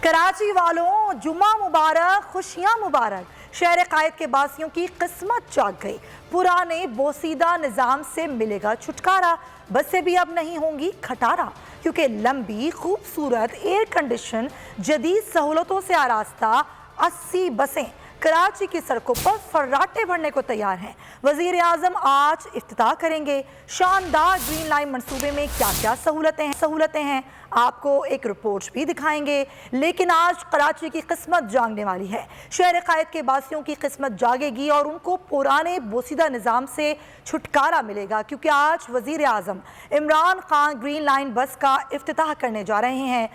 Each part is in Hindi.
कराची वालों, जुम्मा मुबारक, खुशियां मुबारक। शहर कायद के बासियों की किस्मत जाग गई। पुराने बोसीदा निज़ाम से मिलेगा छुटकारा। बसें भी अब नहीं होंगी खटारा, क्योंकि लंबी खूबसूरत एयर कंडीशन जदीद सहूलतों से आरास्ता 80 बसें कराची की सड़कों पर फर्राटे भरने को तैयार हैं। वजीर आजम आज इफ्तिताह करेंगे। शानदार ग्रीन लाइन मंसूबे में क्या क्या सहूलतें हैं आपको एक रिपोर्ट भी दिखाएंगे। लेकिन आज कराची की किस्मत जागने वाली है। शहर कायद के बासियों की किस्मत जागेगी और उनको पुराने बोसीदा निज़ाम से छुटकारा मिलेगा, क्योंकि आज वजीर आजम इमरान खान ग्रीन लाइन बस का इफ्तिताह करने जा रहे हैं।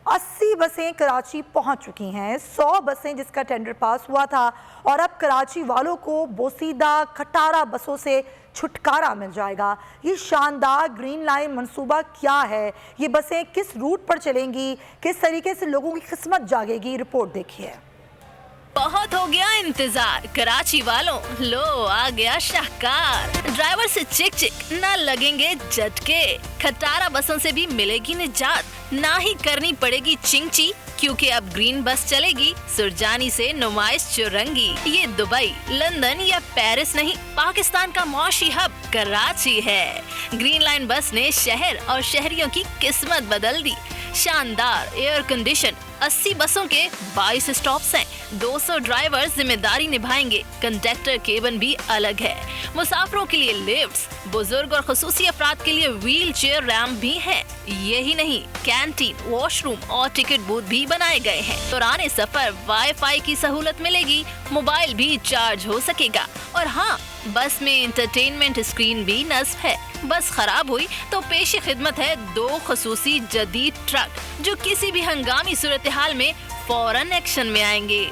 80 बसें कराची पहुंच चुकी हैं, 100 बसें जिसका टेंडर पास हुआ था, और अब कराची वालों को बोसीदा खटारा बसों से छुटकारा मिल जाएगा। ये शानदार ग्रीन लाइन मंसूबा क्या है, ये बसें किस रूट पर चलेंगी, किस तरीके से लोगों की किस्मत जागेगी, रिपोर्ट देखिए। बहुत हो गया इंतजार कराची वालों, लो आ गया शाहकार। ड्राइवर से चिक चिक न लगेंगे झटके, खटारा बसों से भी मिलेगी निजात, ना ही करनी पड़ेगी चिंची, क्योंकि अब ग्रीन बस चलेगी सुरजानी से नुमाइश चुरंगी। ये दुबई, लंदन या पेरिस नहीं, पाकिस्तान का मौशी हब कराची है। ग्रीन लाइन बस ने शहर और शहरियों की किस्मत बदल दी। शानदार एयर कंडीशन 80 बसों के 22 स्टॉप्स हैं। 200 ड्राइवर जिम्मेदारी निभाएंगे। कंडक्टर केबिन भी अलग है। मुसाफिरों के लिए लिफ्ट्स, बुजुर्ग और खुसूसी अफराद के लिए व्हील चेयर रैम्प भी है। यही नहीं, कैंटीन, वॉशरूम और टिकट बूथ भी बनाए गए हैं। दौरान सफर वाईफाई की सहूलत मिलेगी, मोबाइल भी चार्ज हो सकेगा, और हाँ, बस में एंटरटेनमेंट स्क्रीन भी नस्ब है। बस खराब हुई तो पेशी खिदमत है 2 खुसूसी जदीद ट्रक, जो किसी भी हंगामी सूरत हाल में फौरन एक्शन में आएंगे।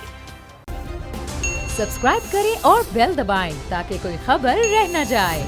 सब्सक्राइब करें और बेल दबाएं ताकि कोई खबर रह न जाए।